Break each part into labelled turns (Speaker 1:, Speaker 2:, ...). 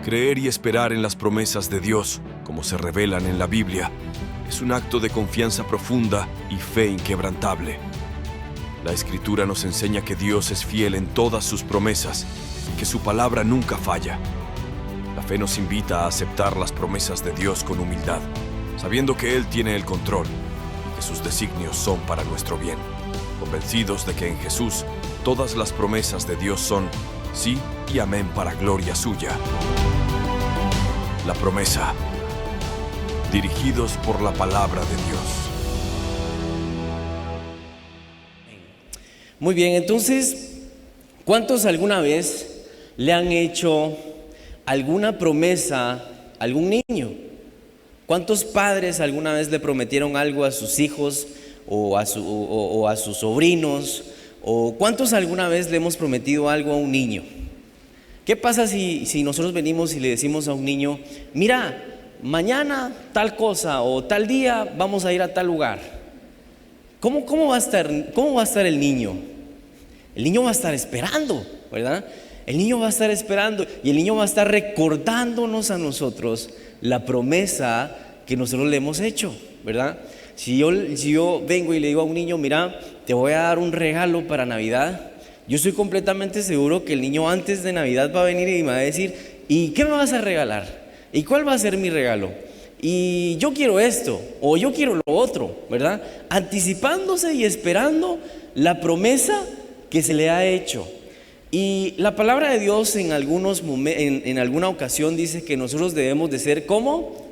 Speaker 1: Creer y esperar en las promesas de Dios, como se revelan en la Biblia, es un acto de confianza profunda y fe inquebrantable. La Escritura nos enseña que Dios es fiel en todas sus promesas y que su palabra nunca falla. La fe nos invita a aceptar las promesas de Dios con humildad, sabiendo que Él tiene el control y que sus designios son para nuestro bien, convencidos de que en Jesús todas las promesas de Dios son sí y amén para gloria suya. La promesa, dirigidos por la palabra de Dios.
Speaker 2: Muy bien, entonces, ¿cuántos alguna vez le han hecho alguna promesa a algún niño? ¿Cuántos padres alguna vez le prometieron algo a sus hijos o a sus sobrinos? ¿O cuántos alguna vez le hemos prometido algo a un niño? ¿Qué pasa si nosotros venimos y le decimos a un niño, mira, mañana tal cosa o tal día vamos a ir a tal lugar? ¿Cómo va a estar el niño? El niño va a estar esperando, ¿verdad? El niño va a estar esperando y el niño va a estar recordándonos a nosotros la promesa que nosotros le hemos hecho, ¿verdad? Si yo vengo y le digo a un niño, mira, te voy a dar un regalo para Navidad, yo estoy completamente seguro que el niño antes de Navidad va a venir y me va a decir, ¿y qué me vas a regalar? ¿Y cuál va a ser mi regalo? Y yo quiero esto, o yo quiero lo otro, ¿verdad? Anticipándose y esperando la promesa que se le ha hecho. Y la palabra de Dios en alguna ocasión dice que nosotros debemos de ser como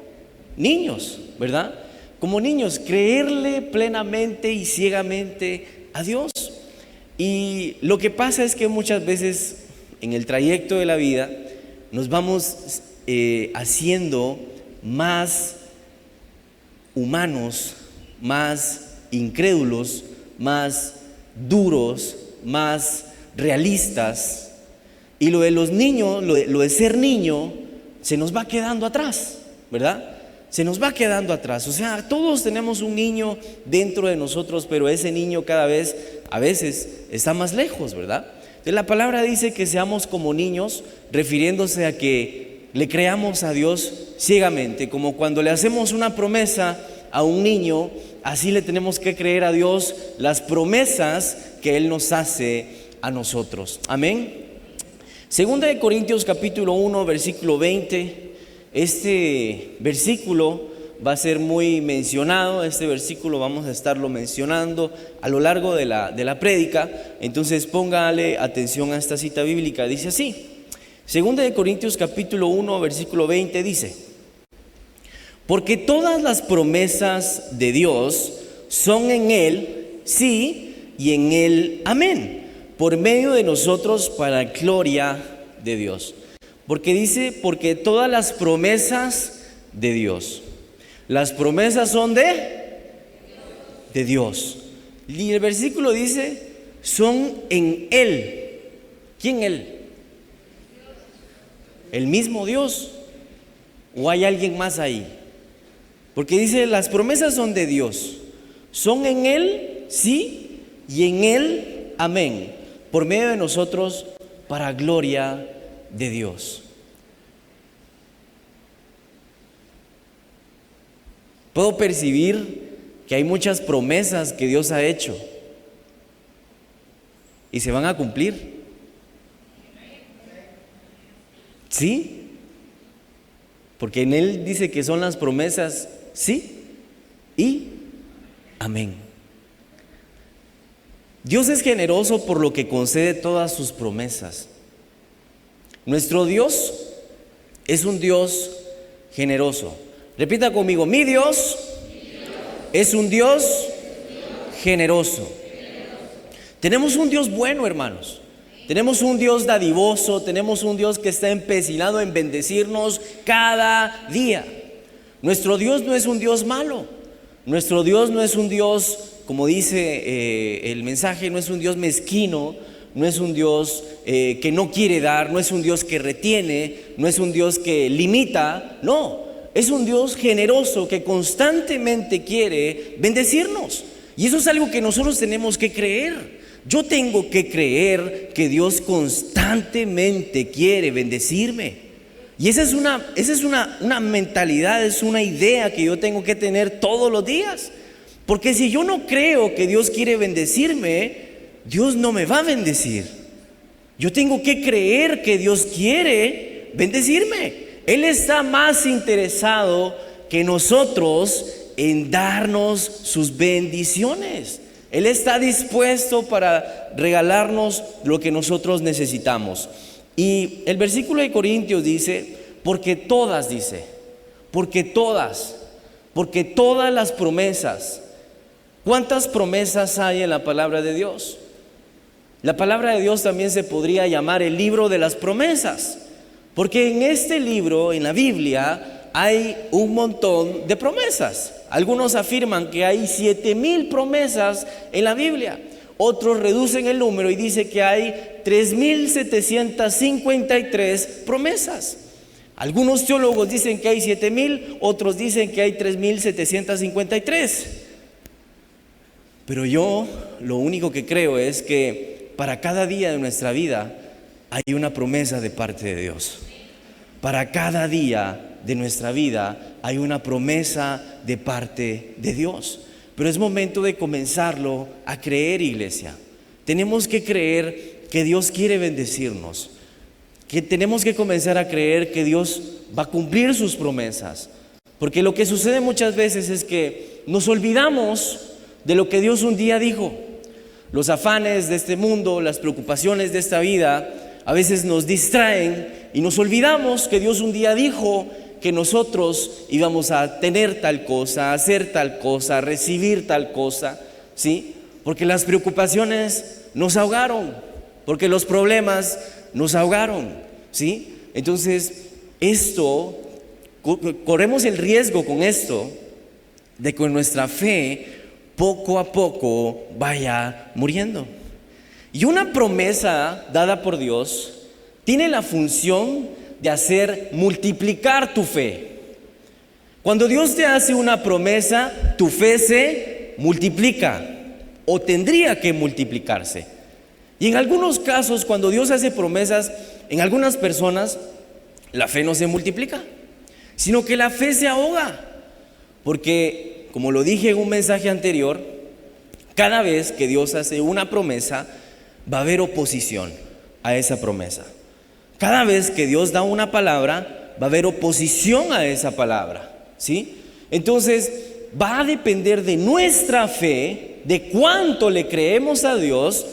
Speaker 2: niños, ¿verdad? Como niños, creerle plenamente y ciegamente a Dios. Y lo que pasa es que muchas veces en el trayecto de la vida nos vamos haciendo más humanos, más incrédulos, más duros, más realistas, y lo de los niños, lo de ser niño, se nos va quedando atrás, ¿verdad? Se nos va quedando atrás. O sea, todos tenemos un niño dentro de nosotros, pero ese niño a veces está más lejos, ¿verdad? Entonces la palabra dice que seamos como niños, refiriéndose a que le creamos a Dios ciegamente, como cuando le hacemos una promesa a un niño, así le tenemos que creer a Dios las promesas que Él nos hace a nosotros. Amén. Segunda de Corintios capítulo 1 versículo 20. Este versículo va a ser muy mencionado. Este versículo vamos a estarlo mencionando a lo largo de la prédica. Entonces póngale atención a esta cita bíblica. Dice así: Segunda de Corintios capítulo 1 versículo 20 dice: porque todas las promesas de Dios son en Él sí y en Él amén, por medio de nosotros para gloria de Dios. Porque dice, porque todas las promesas de Dios. Las promesas son de Dios. Y el versículo dice, son en Él. ¿Quién Él? ¿El mismo Dios? ¿O hay alguien más ahí? Porque dice, las promesas son de Dios. Son en Él, sí, y en Él, amén. Por medio de nosotros, para gloria de Dios. Puedo percibir que hay muchas promesas que Dios ha hecho y se van a cumplir. ¿Sí? Porque en Él dice que son las promesas sí y amén. Dios es generoso por lo que concede todas sus promesas. Nuestro Dios es un Dios generoso. Repita conmigo, mi Dios es un Dios generoso. Tenemos un Dios bueno, hermanos. Tenemos un Dios dadivoso, tenemos un Dios que está empecinado en bendecirnos cada día. Nuestro Dios no es un Dios malo. Nuestro Dios no es un Dios, como dice el mensaje, no es un Dios mezquino. No es un Dios que no quiere dar, no es un Dios que retiene, no es un Dios que limita, no, es un Dios generoso que constantemente quiere bendecirnos. Y eso es algo que nosotros tenemos que creer. Yo tengo que creer que Dios constantemente quiere bendecirme. Y esa es una mentalidad, es una idea que yo tengo que tener todos los días. Porque si yo no creo que Dios quiere bendecirme, Dios no me va a bendecir. Yo tengo que creer que Dios quiere bendecirme. Él está más interesado que nosotros en darnos sus bendiciones. Él está dispuesto para regalarnos lo que nosotros necesitamos. Y el versículo de Corintios dice, porque todas las promesas. ¿Cuántas promesas hay en la palabra de Dios? La palabra de Dios también se podría llamar el libro de las promesas, porque en este libro, en la Biblia, hay un montón de promesas. Algunos afirman que hay 7,000 promesas en la Biblia. Otros reducen el número y dicen que hay 3,753 promesas. Algunos teólogos dicen que hay 7,000, otros dicen que hay 3,753. Pero yo lo único que creo es que para cada día de nuestra vida hay una promesa de parte de Dios. Para cada día de nuestra vida hay una promesa de parte de Dios. Pero es momento de comenzarlo a creer, iglesia. Tenemos que creer que Dios quiere bendecirnos, que tenemos que comenzar a creer que Dios va a cumplir sus promesas. Porque lo que sucede muchas veces es que nos olvidamos de lo que Dios un día dijo. Los afanes de este mundo, las preocupaciones de esta vida a veces nos distraen y nos olvidamos que Dios un día dijo que nosotros íbamos a tener tal cosa, a hacer tal cosa, a recibir tal cosa, ¿sí? Porque las preocupaciones nos ahogaron, porque los problemas nos ahogaron, ¿sí? Entonces, corremos el riesgo con esto de que nuestra fe poco a poco vaya muriendo. Y una promesa dada por Dios tiene la función de hacer multiplicar tu fe. Cuando Dios te hace una promesa, tu fe se multiplica o tendría que multiplicarse. Y en algunos casos, cuando Dios hace promesas, en algunas personas la fe no se multiplica, sino que la fe se ahoga. Porque, como lo dije en un mensaje anterior, cada vez que Dios hace una promesa, va a haber oposición a esa promesa. Cada vez que Dios da una palabra, va a haber oposición a esa palabra, ¿sí? Entonces, va a depender de nuestra fe, de cuánto le creemos a Dios,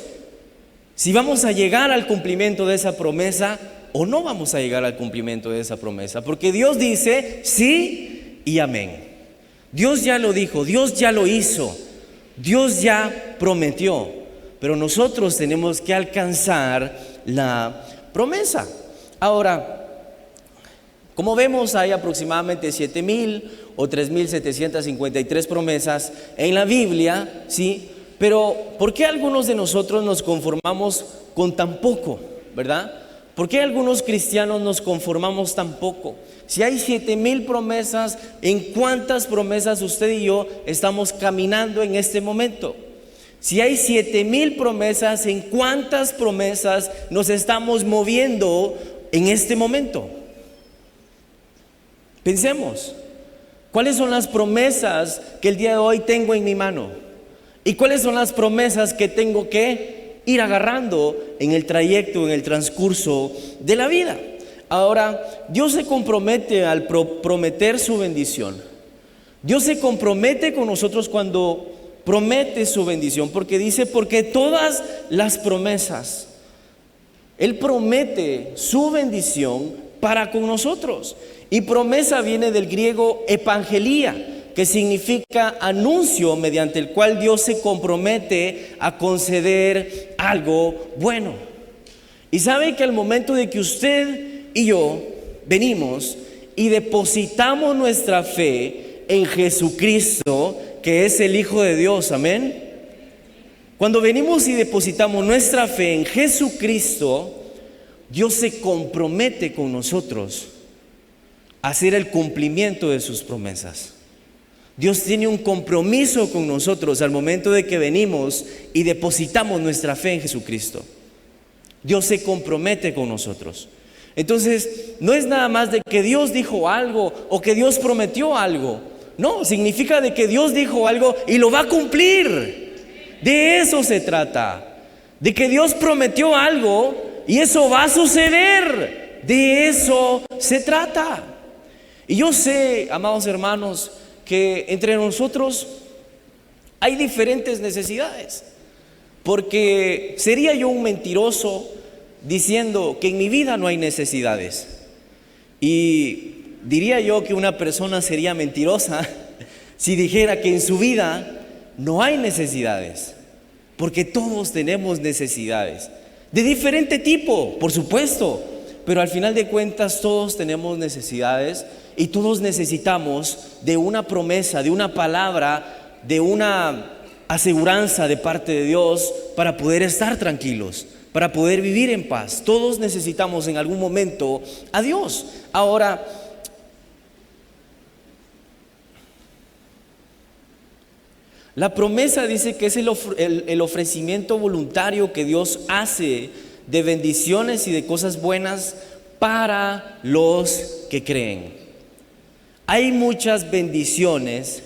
Speaker 2: si vamos a llegar al cumplimiento de esa promesa o no vamos a llegar al cumplimiento de esa promesa. Porque Dios dice sí y amén. Dios ya lo dijo, Dios ya lo hizo, Dios ya prometió, pero nosotros tenemos que alcanzar la promesa. Ahora, como vemos, hay aproximadamente 7,000 o 3,753 promesas en la Biblia, ¿sí? Pero ¿por qué algunos de nosotros nos conformamos con tan poco, verdad? ¿Por qué algunos cristianos nos conformamos tan poco? Si hay 7,000 promesas, ¿en cuántas promesas usted y yo estamos caminando en este momento? Si hay 7,000 promesas, ¿en cuántas promesas nos estamos moviendo en este momento? Pensemos, ¿cuáles son las promesas que el día de hoy tengo en mi mano? ¿Y cuáles son las promesas que tengo que ir agarrando en el trayecto, en el transcurso de la vida? Ahora, Dios se compromete al prometer su bendición. Dios se compromete con nosotros cuando promete su bendición, porque dice, porque todas las promesas, Él promete su bendición para con nosotros. Y promesa viene del griego evangelía, que significa anuncio mediante el cual Dios se compromete a conceder algo bueno. Y sabe que al momento de que usted y yo venimos y depositamos nuestra fe en Jesucristo, que es el Hijo de Dios, amén. Cuando venimos y depositamos nuestra fe en Jesucristo, Dios se compromete con nosotros a hacer el cumplimiento de sus promesas. Dios tiene un compromiso con nosotros al momento de que venimos y depositamos nuestra fe en Jesucristo. Dios se compromete con nosotros. Entonces, no es nada más de que Dios dijo algo o que Dios prometió algo. No, significa de que Dios dijo algo y lo va a cumplir. De eso se trata. De que Dios prometió algo y eso va a suceder. De eso se trata. Y yo sé, amados hermanos, que entre nosotros hay diferentes necesidades. Porque sería yo un mentiroso diciendo que en mi vida no hay necesidades. Y diría yo que una persona sería mentirosa si dijera que en su vida no hay necesidades. Porque todos tenemos necesidades de diferente tipo, por supuesto. Pero al final de cuentas todos tenemos necesidades y todos necesitamos de una promesa, de una palabra, de una aseguranza de parte de Dios para poder estar tranquilos, para poder vivir en paz. Todos necesitamos en algún momento a Dios. Ahora, la promesa dice que es el ofrecimiento voluntario que Dios hace de bendiciones y de cosas buenas para los que creen. Hay muchas bendiciones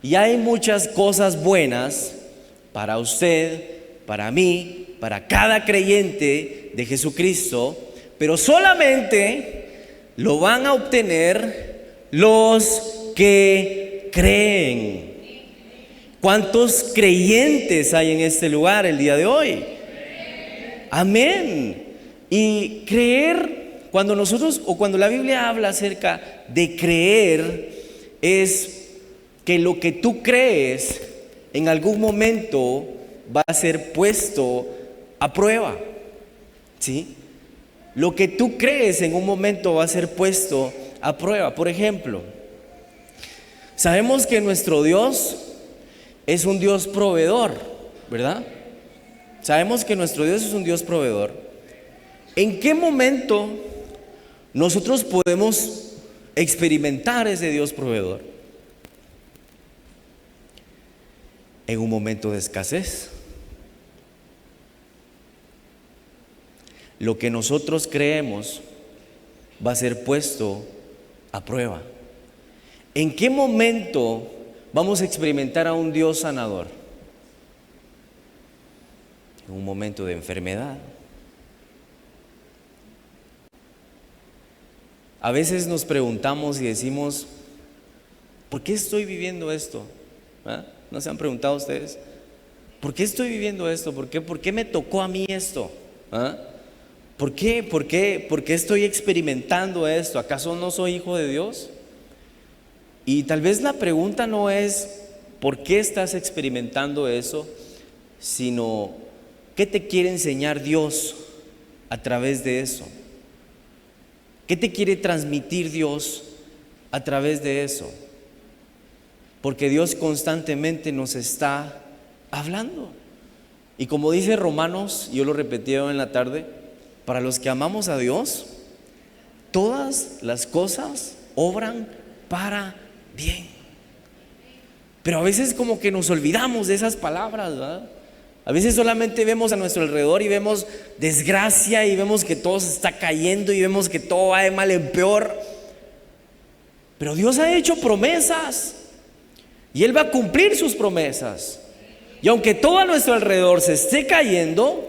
Speaker 2: y hay muchas cosas buenas para usted, para mí, para cada creyente de Jesucristo, pero solamente lo van a obtener los que creen. ¿Cuántos creyentes hay en este lugar el día de hoy? Amén. Y creer, cuando nosotros o cuando la Biblia habla acerca de creer, es que lo que tú crees en algún momento va a ser puesto a prueba. ¿Sí? Lo que tú crees en un momento va a ser puesto a prueba. Por ejemplo, sabemos que nuestro Dios es un Dios proveedor, ¿verdad? Sabemos que nuestro Dios es un Dios proveedor. ¿En qué momento nosotros podemos experimentar ese Dios proveedor? En un momento de escasez. Lo que nosotros creemos va a ser puesto a prueba. ¿En qué momento vamos a experimentar a un Dios sanador? En un momento de enfermedad. A veces nos preguntamos y decimos, ¿por qué estoy viviendo esto? ¿Ah? ¿No se han preguntado ustedes? ¿Por qué estoy viviendo esto? ¿Por qué me tocó a mí esto? ¿Ah? ¿Por qué estoy experimentando esto? ¿Acaso no soy hijo de Dios? Y tal vez la pregunta no es ¿por qué estás experimentando eso? Sino ¿qué te quiere enseñar Dios a través de eso? ¿Qué te quiere transmitir Dios a través de eso? Porque Dios constantemente nos está hablando. Y como dice Romanos, yo lo repetí hoy en la tarde, para los que amamos a Dios, todas las cosas obran para bien. Pero a veces como que nos olvidamos de esas palabras, ¿verdad? A veces solamente vemos a nuestro alrededor y vemos desgracia y vemos que todo se está cayendo y vemos que todo va de mal en peor. Pero Dios ha hecho promesas y Él va a cumplir sus promesas. Y aunque todo a nuestro alrededor se esté cayendo,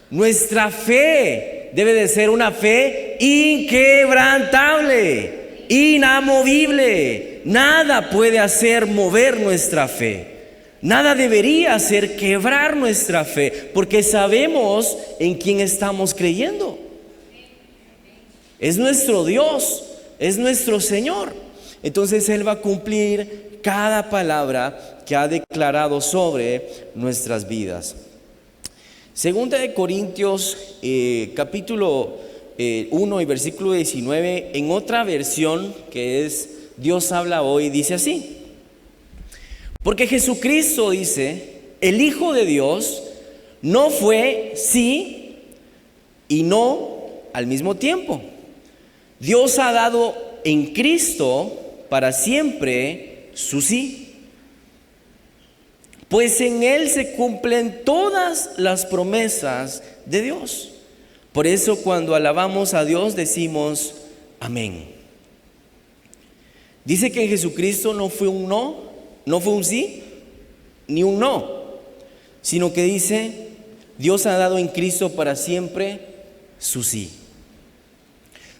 Speaker 2: nuestra fe debe de ser una fe inquebrantable, inamovible. Nada puede hacer mover nuestra fe. Nada debería hacer quebrar nuestra fe, porque sabemos en quién estamos creyendo. Es nuestro Dios, es nuestro Señor. Entonces Él va a cumplir cada palabra que ha declarado sobre nuestras vidas. Segunda de Corintios, capítulo 1 y versículo 19, en otra versión que es Dios habla hoy, dice así: porque Jesucristo, dice, el Hijo de Dios, no fue sí y no al mismo tiempo. Dios ha dado en Cristo para siempre su sí. Pues en Él se cumplen todas las promesas de Dios. Por eso cuando alabamos a Dios decimos amén. Dice que en Jesucristo no fue un no, no fue un sí, ni un no, sino que dice, Dios ha dado en Cristo para siempre su sí.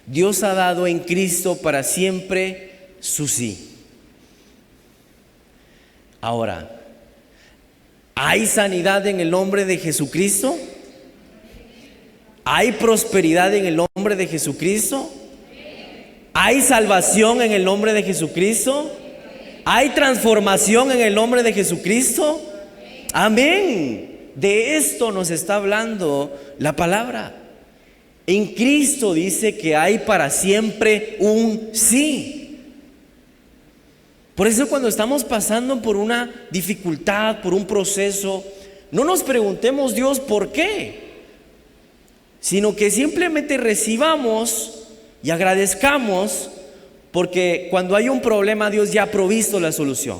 Speaker 2: Dios ha dado en Cristo para siempre su sí. Ahora, ¿hay sanidad en el nombre de Jesucristo? ¿Hay prosperidad en el nombre de Jesucristo? ¿Hay salvación en el nombre de Jesucristo? ¿Hay transformación en el nombre de Jesucristo? Amén. De esto nos está hablando la palabra. En Cristo dice que hay para siempre un sí. Por eso cuando estamos pasando por una dificultad, por un proceso, no nos preguntemos, Dios, ¿por qué? Sino que simplemente recibamos y agradezcamos, porque cuando hay un problema, Dios ya ha provisto la solución.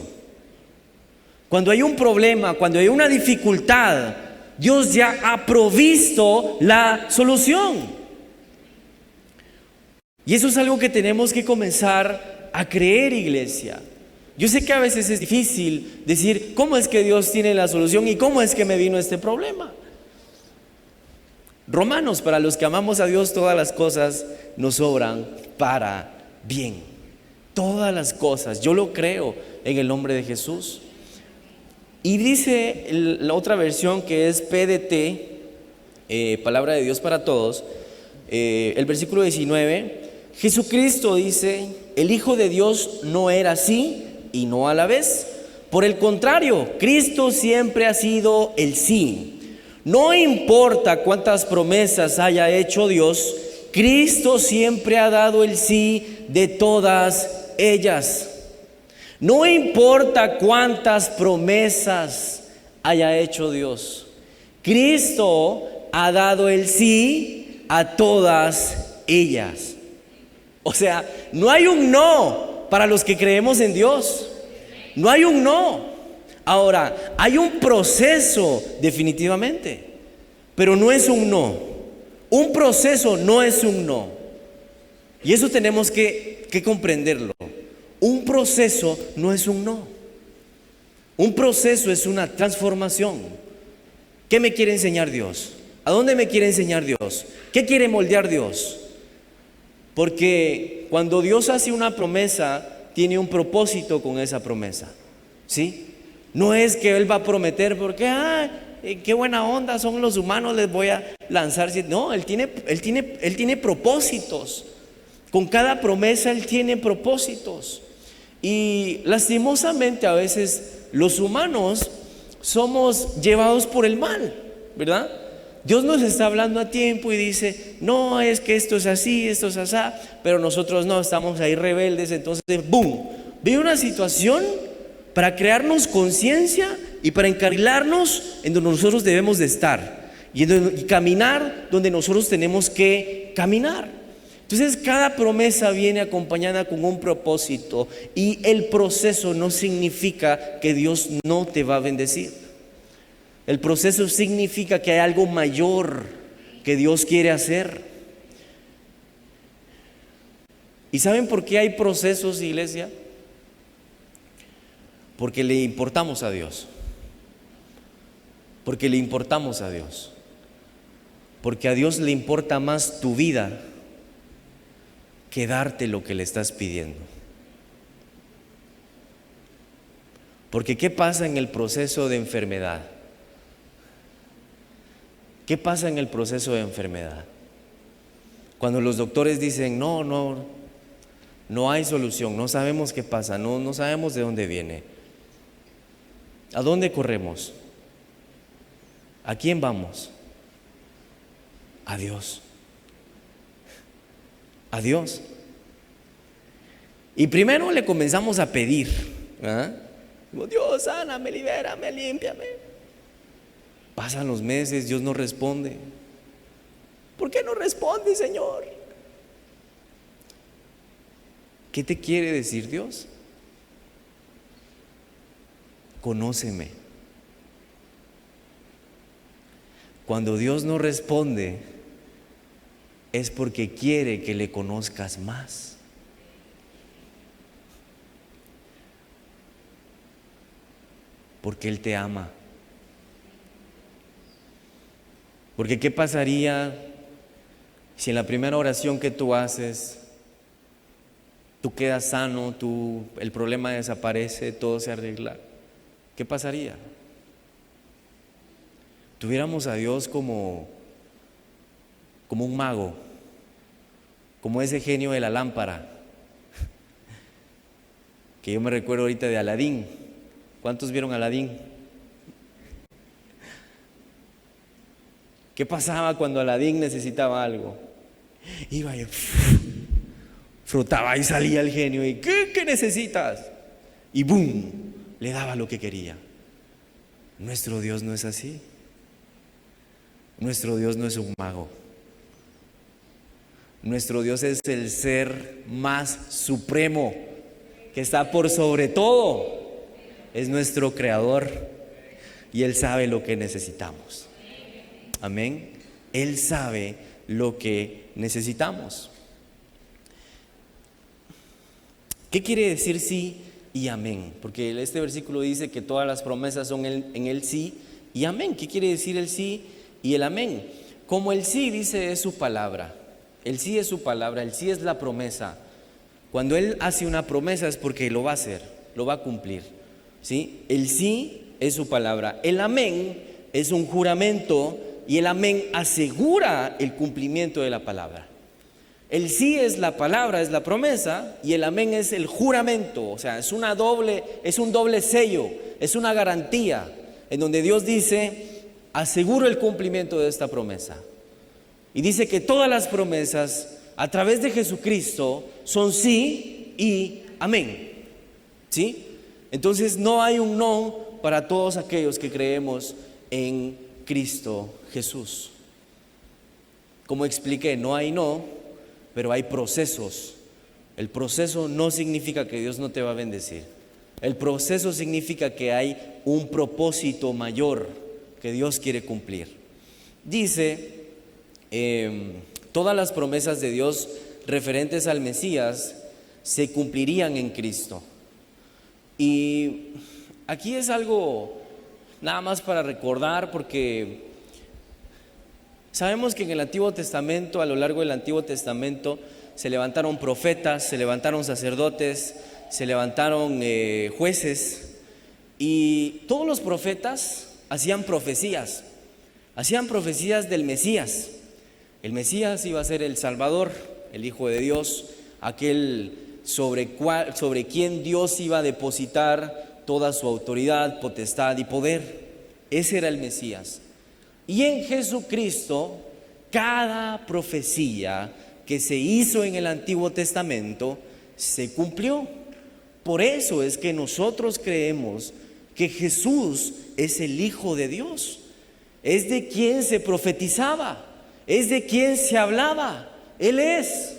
Speaker 2: Cuando hay un problema, cuando hay una dificultad, Dios ya ha provisto la solución. Y eso es algo que tenemos que comenzar a creer, iglesia. Yo sé que a veces es difícil decir, ¿cómo es que Dios tiene la solución y cómo es que me vino este problema? Romanos, para los que amamos a Dios, todas las cosas nos obran para bien. Todas las cosas, yo lo creo en el nombre de Jesús. Y dice la otra versión que es PDT, Palabra de Dios para Todos, el versículo 19, Jesucristo dice, el Hijo de Dios no era así y no a la vez. Por el contrario, Cristo siempre ha sido el sí. No importa cuántas promesas haya hecho Dios, Cristo siempre ha dado el sí de todas ellas. No importa cuántas promesas haya hecho Dios, Cristo ha dado el sí a todas ellas. O sea, no hay un no para los que creemos en Dios. No hay un no. Ahora, hay un proceso definitivamente, pero no es un no. Un proceso no es un no. Y eso tenemos que comprenderlo. Un proceso no es un no. Un proceso es una transformación. ¿Qué me quiere enseñar Dios? ¿A dónde me quiere enseñar Dios? ¿Qué quiere moldear Dios? Porque cuando Dios hace una promesa, tiene un propósito con esa promesa. ¿Sí? No es que Él va a prometer porque, qué buena onda son los humanos, les voy a lanzar. No, Él tiene propósitos. Con cada promesa Él tiene propósitos. Y lastimosamente a veces los humanos somos llevados por el mal, ¿verdad? Dios nos está hablando a tiempo y dice, no, es que esto es así, esto es así, pero nosotros no, estamos ahí rebeldes. Entonces, ¡boom!, viene una situación para crearnos conciencia y para encarrilarnos en donde nosotros debemos de estar y caminar donde nosotros tenemos que caminar. Entonces cada promesa viene acompañada con un propósito, y el proceso no significa que Dios no te va a bendecir. El proceso significa que hay algo mayor que Dios quiere hacer. ¿Y saben por qué hay procesos, iglesia? Porque le importamos a Dios. Porque le importamos a Dios. Porque a Dios le importa más tu vida que darte lo que le estás pidiendo. Porque ¿qué pasa en el proceso de enfermedad? ¿Qué pasa en el proceso de enfermedad? Cuando los doctores dicen, no hay solución, no sabemos qué pasa, no sabemos de dónde viene. ¿A dónde corremos? ¿A quién vamos? A Dios. A Dios. Y primero le comenzamos a pedir, Dios, sáname, libérame, límpiame. Pasan los meses, Dios no responde. ¿Por qué no responde, Señor? ¿Qué te quiere decir Dios? Conóceme. Cuando Dios no responde, es porque quiere que le conozcas más. Porque Él te ama. Porque ¿qué pasaría si en la primera oración que tú haces, tú quedas sano, el problema desaparece, todo se arregla? ¿Qué pasaría? Tuviéramos a Dios como un mago, como ese genio de la lámpara, que yo me recuerdo ahorita de Aladín. ¿Cuántos vieron Aladín? ¿Qué pasaba cuando Aladín necesitaba algo? Iba y frotaba y salía el genio y ¿qué necesitas? Y ¡boom! Le daba lo que quería. Nuestro Dios no es así. Nuestro Dios no es un mago. Nuestro Dios es el ser más supremo, que está por sobre todo. Es nuestro creador y Él sabe lo que necesitamos. Amén. Él sabe lo que necesitamos. ¿Qué quiere decir sí y amén? Porque este versículo dice que todas las promesas son en el sí y amén. ¿Qué quiere decir el sí y el amén? Como el sí dice es su palabra. El sí es su palabra, el sí es la promesa. Cuando Él hace una promesa es porque lo va a hacer, lo va a cumplir. ¿Sí? El sí es su palabra. El amén es un juramento y el amén asegura el cumplimiento de la palabra. El sí es la palabra, es la promesa, y el amén es el juramento. O sea, es un doble sello, es una garantía en donde Dios dice: aseguro el cumplimiento de esta promesa. Y dice que todas las promesas a través de Jesucristo son sí y amén. ¿Sí? Entonces no hay un no para todos aquellos que creemos en Cristo Jesús. Como expliqué, no hay no, pero hay procesos. El proceso no significa que Dios no te va a bendecir. El proceso significa que hay un propósito mayor que Dios quiere cumplir. Dice, todas las promesas de Dios referentes al Mesías se cumplirían en Cristo. Y aquí es algo nada más para recordar, porque sabemos que en el Antiguo Testamento, a lo largo del Antiguo Testamento, se levantaron profetas, se levantaron sacerdotes, se levantaron jueces, y todos los profetas hacían profecías del Mesías. El Mesías iba a ser el Salvador, el Hijo de Dios, aquel sobre quien Dios iba a depositar toda su autoridad, potestad y poder. Ese era el Mesías. Y en Jesucristo, cada profecía que se hizo en el Antiguo Testamento se cumplió. Por eso es que nosotros creemos que Jesús es el Hijo de Dios. Es de quien se profetizaba, es de quien se hablaba. Él es.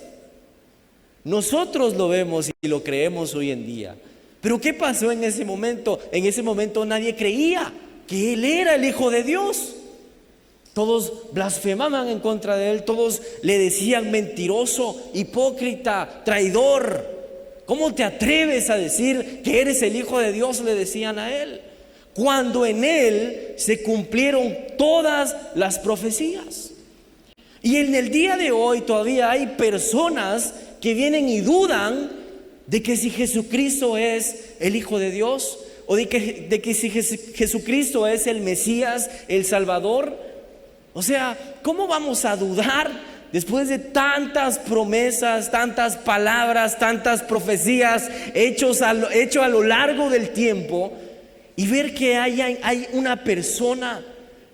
Speaker 2: Nosotros lo vemos y lo creemos hoy en día. Pero ¿qué pasó en ese momento? En ese momento nadie creía que Él era el Hijo de Dios. Todos blasfemaban en contra de Él, todos le decían mentiroso, hipócrita, traidor. ¿Cómo te atreves a decir que eres el Hijo de Dios?, le decían a Él. Cuando en Él se cumplieron todas las profecías. Y en el día de hoy todavía hay personas que vienen y dudan de que si Jesucristo es el Hijo de Dios, o de que si Jesucristo es el Mesías, el Salvador. O sea, ¿cómo vamos a dudar después de tantas promesas, tantas palabras, tantas profecías hecho a lo largo del tiempo, y ver que hay una persona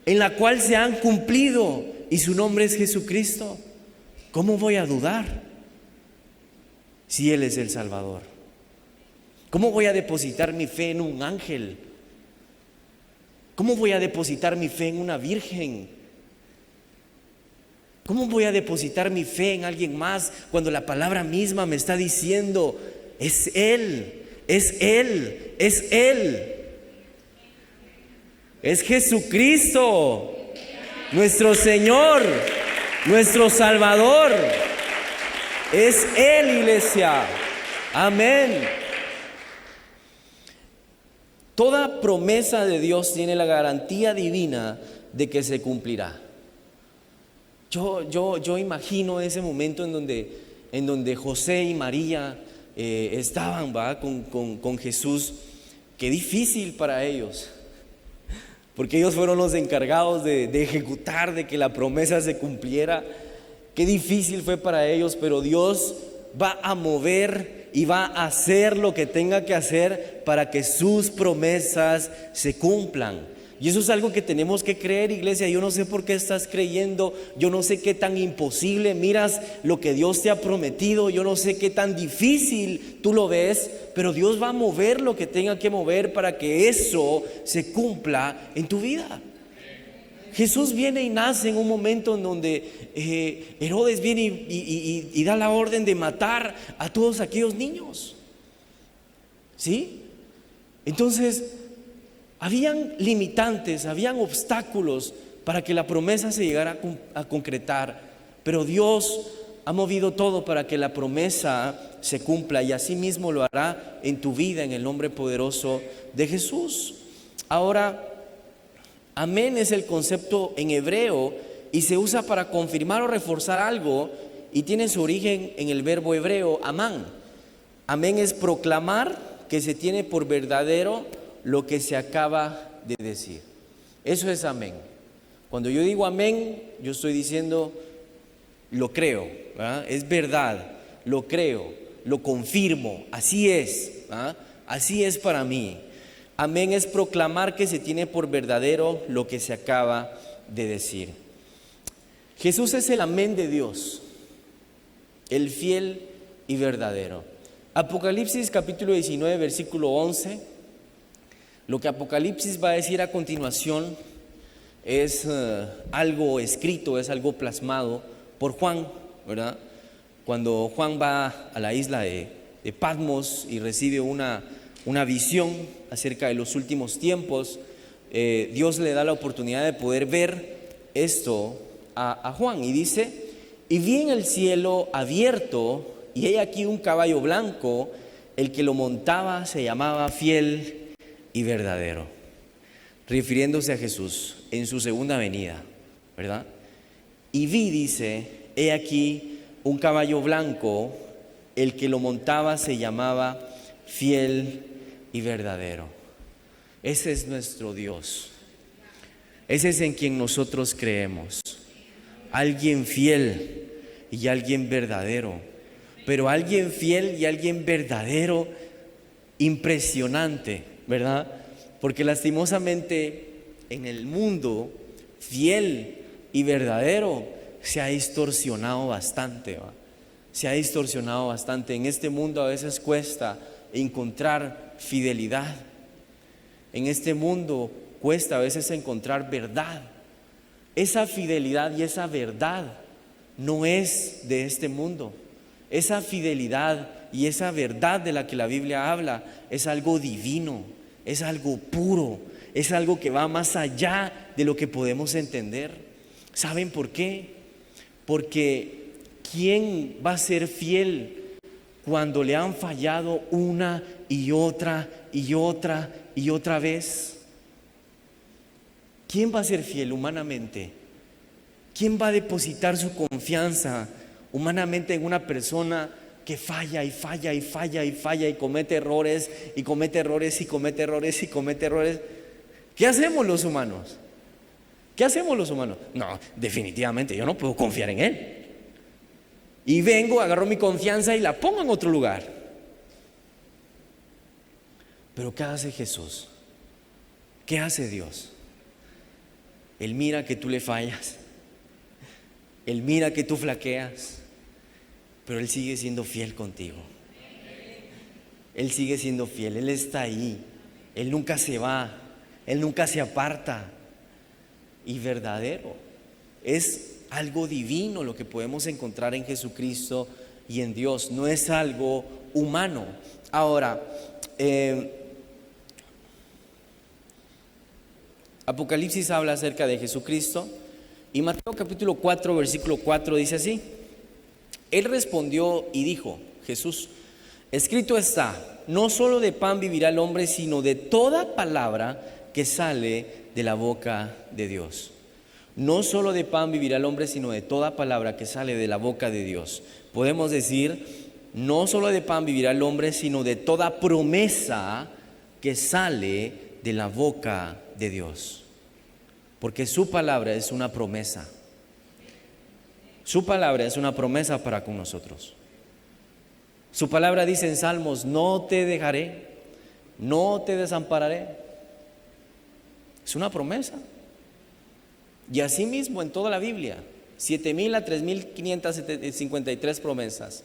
Speaker 2: en la cual se han cumplido y su nombre es Jesucristo? ¿Cómo voy a dudar si Él es el Salvador? ¿Cómo voy a depositar mi fe en un ángel? ¿Cómo voy a depositar mi fe en una virgen? ¿Cómo voy a depositar mi fe en alguien más cuando la palabra misma me está diciendo: es Él, es Él, es Él? Es Jesucristo, nuestro Señor, Nuestro Salvador es Él, iglesia. Amén. Toda promesa de Dios tiene la garantía divina de que se cumplirá. Yo imagino ese momento en donde José y María estaban, ¿va?, con Jesús. Qué difícil para ellos, porque ellos fueron los encargados de ejecutar, de que la promesa se cumpliera. Qué difícil fue para ellos, pero Dios va a mover y va a hacer lo que tenga que hacer para que sus promesas se cumplan. Y eso es algo que tenemos que creer, iglesia. Yo no sé por qué estás creyendo, yo no sé qué tan imposible miras lo que Dios te ha prometido, yo no sé qué tan difícil tú lo ves, pero Dios va a mover lo que tenga que mover para que eso se cumpla en tu vida. Jesús viene y nace en un momento en donde Herodes viene y da la orden de matar a todos aquellos niños. ¿Sí? Entonces, habían limitantes, habían obstáculos para que la promesa se llegara a concretar, pero Dios ha movido todo para que la promesa se cumpla, y así mismo lo hará en tu vida, en el nombre poderoso de Jesús. Ahora, amén es el concepto en hebreo y se usa para confirmar o reforzar algo, y tiene su origen en el verbo hebreo amán. Amén es proclamar que se tiene por verdadero lo que se acaba de decir. Eso es amén. Cuando yo digo amén, yo estoy diciendo lo creo, ¿verdad? Es verdad, lo creo, lo confirmo, así es, ¿verdad? Así es para mí. Amén es proclamar que se tiene por verdadero lo que se acaba de decir. Jesús es el amén de Dios, el fiel y verdadero. Apocalipsis capítulo 19, versículo 11. Lo que Apocalipsis va a decir a continuación es algo escrito, es algo plasmado por Juan, ¿verdad? Cuando Juan va a la isla de Patmos y recibe una visión acerca de los últimos tiempos, Dios le da la oportunidad de poder ver esto a Juan, y dice: y vi en el cielo abierto, y he aquí un caballo blanco, el que lo montaba se llamaba Fiel y Verdadero, refiriéndose a Jesús en su segunda venida, ¿verdad? Y vi, dice, he aquí un caballo blanco, el que lo montaba se llamaba Fiel y Verdadero. Ese es nuestro Dios, ese es en quien nosotros creemos. Alguien fiel y alguien verdadero, pero alguien fiel y alguien verdadero impresionante, ¿verdad? Porque lastimosamente en el mundo fiel y verdadero se ha distorsionado bastante, ¿va? Se ha distorsionado bastante. En este mundo a veces cuesta encontrar fidelidad. En este mundo cuesta a veces encontrar verdad. Esa fidelidad y esa verdad no es de este mundo. Esa fidelidad y esa verdad de la que la Biblia habla es algo divino, es algo puro, es algo que va más allá de lo que podemos entender. ¿Saben por qué? Porque ¿quién va a ser fiel cuando le han fallado una y otra y otra y otra vez? ¿Quién va a ser fiel humanamente? ¿Quién va a depositar su confianza humanamente en una persona que falla y falla y falla y falla y comete errores y comete errores y comete errores y comete errores? ¿Qué hacemos los humanos? ¿Qué hacemos los humanos? No, definitivamente yo no puedo confiar en él. Y vengo, agarro mi confianza y la pongo en otro lugar. Pero ¿qué hace Jesús? ¿Qué hace Dios? Él mira que tú le fallas, Él mira que tú flaqueas, pero Él sigue siendo fiel contigo. Él sigue siendo fiel, Él está ahí, Él nunca se va, Él nunca se aparta. Y verdadero, es algo divino lo que podemos encontrar en Jesucristo y en Dios, no es algo humano. Ahora, Apocalipsis habla acerca de Jesucristo Y Mateo capítulo 4, versículo 4 dice así: Él respondió y dijo, Jesús, escrito está, no solo de pan vivirá el hombre, sino de toda palabra que sale de la boca de Dios. No solo de pan vivirá el hombre, sino de toda palabra que sale de la boca de Dios. Podemos decir, no solo de pan vivirá el hombre, sino de toda promesa que sale de la boca de Dios. Porque su palabra es una promesa. Su palabra es una promesa para con nosotros. Su palabra dice en Salmos, no te dejaré, no te desampararé. Es una promesa. Y así mismo en toda la Biblia, 7,000 a 3,553 promesas.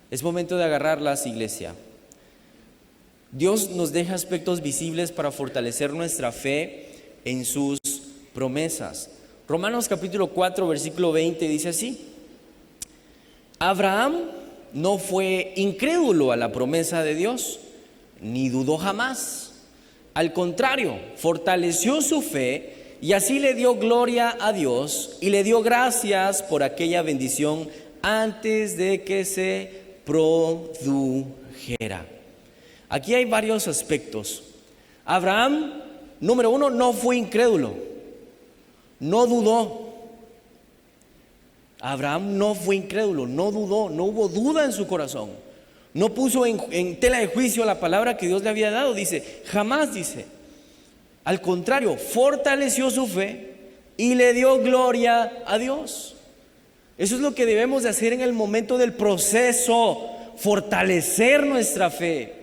Speaker 2: Es momento de agarrarlas, iglesia. Dios nos deja aspectos visibles para fortalecer nuestra fe en sus promesas. Romanos capítulo 4, versículo 20 dice así: Abraham no fue incrédulo a la promesa de Dios, ni dudó jamás. Al contrario, fortaleció su fe y así le dio gloria a Dios y le dio gracias por aquella bendición antes de que se produjera. Aquí hay varios aspectos. Abraham, número uno, no fue incrédulo, no dudó. Abraham no fue incrédulo, no dudó, no hubo duda en su corazón. No puso en tela de juicio la palabra que Dios le había dado, dice, jamás dice. Al contrario, fortaleció su fe y le dio gloria a Dios. Eso es lo que debemos de hacer en el momento del proceso, fortalecer nuestra fe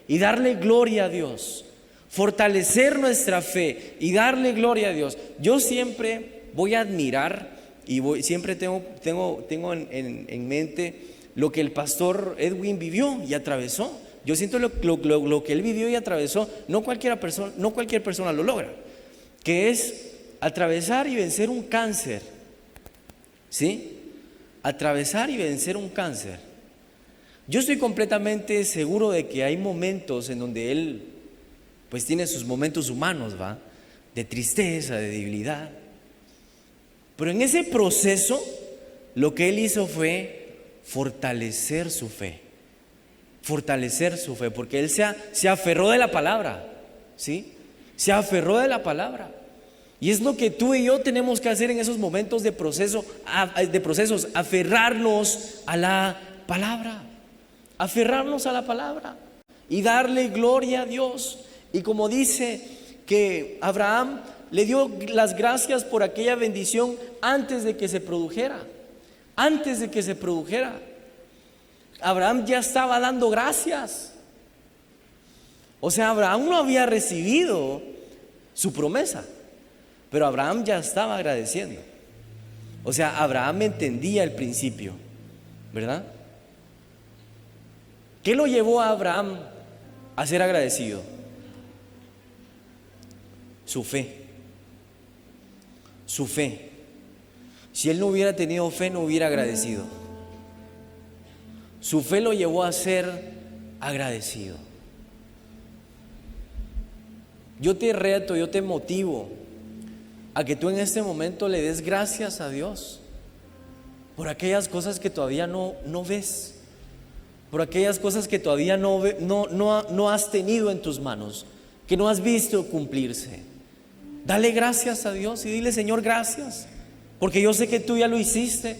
Speaker 2: y darle gloria a Dios. Fortalecer nuestra fe y darle gloria a Dios. Yo siempre voy a admirar y siempre tengo en mente lo que el pastor Edwin vivió y atravesó. Yo siento lo que él vivió y atravesó, no cualquier persona lo logra, que es atravesar y vencer un cáncer. ¿Sí? Atravesar y vencer un cáncer. Yo estoy completamente seguro de que hay momentos en donde él pues tiene sus momentos humanos, ¿va? De tristeza, de debilidad. Pero en ese proceso lo que él hizo fue fortalecer su fe. Fortalecer su fe, porque él se aferró de la palabra, ¿sí? Se aferró de la palabra. Y es lo que tú y yo tenemos que hacer en esos momentos de procesos, aferrarnos a la palabra. Aferrarnos a la palabra y darle gloria a Dios. Y como dice que Abraham le dio las gracias por aquella bendición antes de que se produjera. Antes de que se produjera. Abraham ya estaba dando gracias. O sea, Abraham no había recibido su promesa, pero Abraham ya estaba agradeciendo. O sea, Abraham entendía el principio, ¿verdad? ¿Qué lo llevó a Abraham a ser agradecido? Su fe. Su fe. Si él no hubiera tenido fe, no hubiera agradecido. Su fe lo llevó a ser agradecido. Yo te reto, yo te motivo a que tú en este momento le des gracias a Dios por aquellas cosas que todavía no ves, por aquellas cosas que todavía no has tenido en tus manos, que no has visto cumplirse. Dale gracias a Dios y dile: Señor, gracias, porque yo sé que tú ya lo hiciste.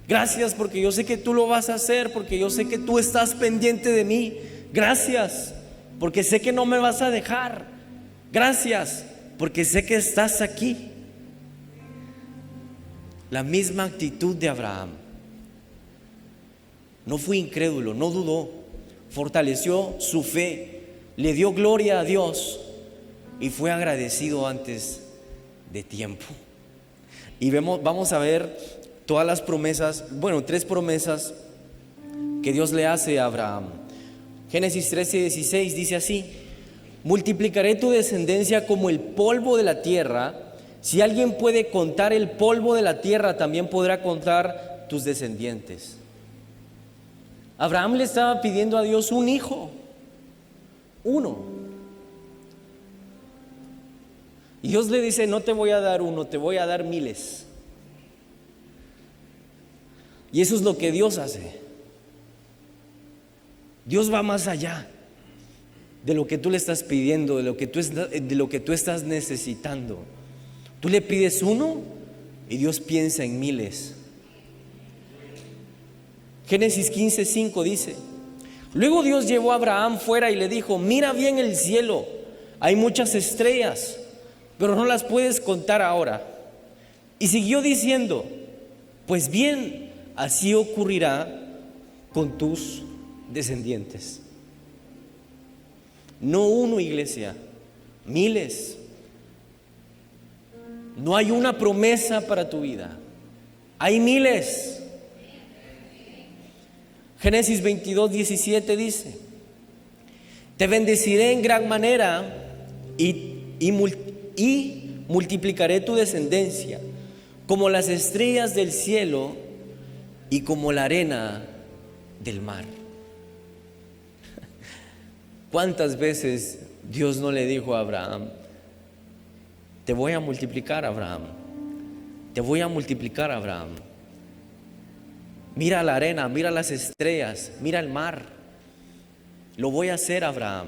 Speaker 2: Gracias porque yo sé que tú lo vas a hacer, porque yo sé que tú estás pendiente de mí. Gracias porque sé que no me vas a dejar. Gracias porque sé que estás aquí. La misma actitud de Abraham. No fue incrédulo, no dudó, fortaleció su fe, le dio gloria a Dios y fue agradecido antes de tiempo. Y vamos a ver todas las promesas, 3 promesas que Dios le hace a Abraham. Génesis 13:16 dice así: multiplicaré tu descendencia como el polvo de la tierra. Si alguien puede contar el polvo de la tierra, también podrá contar tus descendientes. Abraham le estaba pidiendo a Dios un hijo, uno. Y Dios le dice, no te voy a dar uno, te voy a dar miles. Y eso es lo que Dios hace. Dios va más allá de lo que tú le estás pidiendo, de lo que tú estás necesitando. Tú le pides uno y Dios piensa en miles. Génesis 15:5 dice: luego Dios llevó a Abraham fuera y le dijo: mira bien el cielo, hay muchas estrellas, pero no las puedes contar ahora. Y siguió diciendo: pues bien, así ocurrirá con tus descendientes. No uno, iglesia, miles. No hay una promesa para tu vida, hay miles. Génesis 22:17 dice: te bendeciré en gran manera y multiplicaré tu descendencia como las estrellas del cielo y como la arena del mar. ¿Cuántas veces Dios no le dijo a Abraham: te voy a multiplicar, Abraham, te voy a multiplicar, Abraham? Mira la arena, mira las estrellas, mira el mar. Lo voy a hacer, Abraham.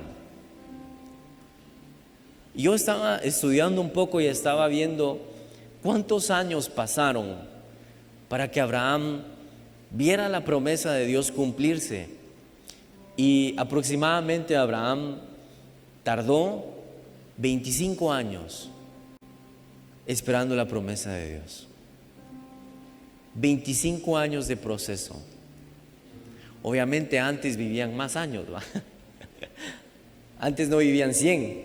Speaker 2: Yo estaba estudiando un poco y estaba viendo cuántos años pasaron para que Abraham viera la promesa de Dios cumplirse. Y aproximadamente Abraham tardó 25 años esperando la promesa de Dios. 25 años de proceso. Obviamente antes vivían más años, ¿va? Antes no vivían 100,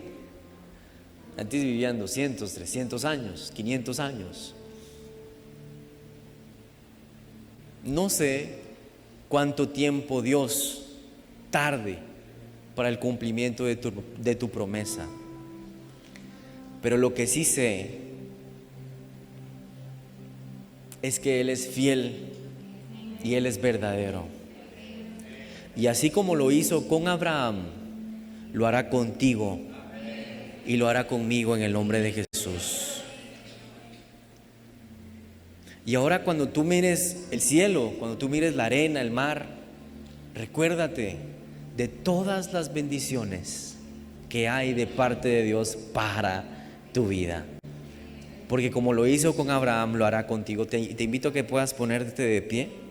Speaker 2: antes vivían 200, 300 años, 500 años. No sé cuánto tiempo Dios tarde para el cumplimiento de tu promesa, pero lo que sí sé es que Él es fiel y Él es verdadero. Y así como lo hizo con Abraham, lo hará contigo y lo hará conmigo en el nombre de Jesús. Y ahora, cuando tú mires el cielo, cuando tú mires la arena, el mar, recuérdate de todas las bendiciones que hay de parte de Dios para tu vida. Porque como lo hizo con Abraham, lo hará contigo. Te invito a que puedas ponerte de pie.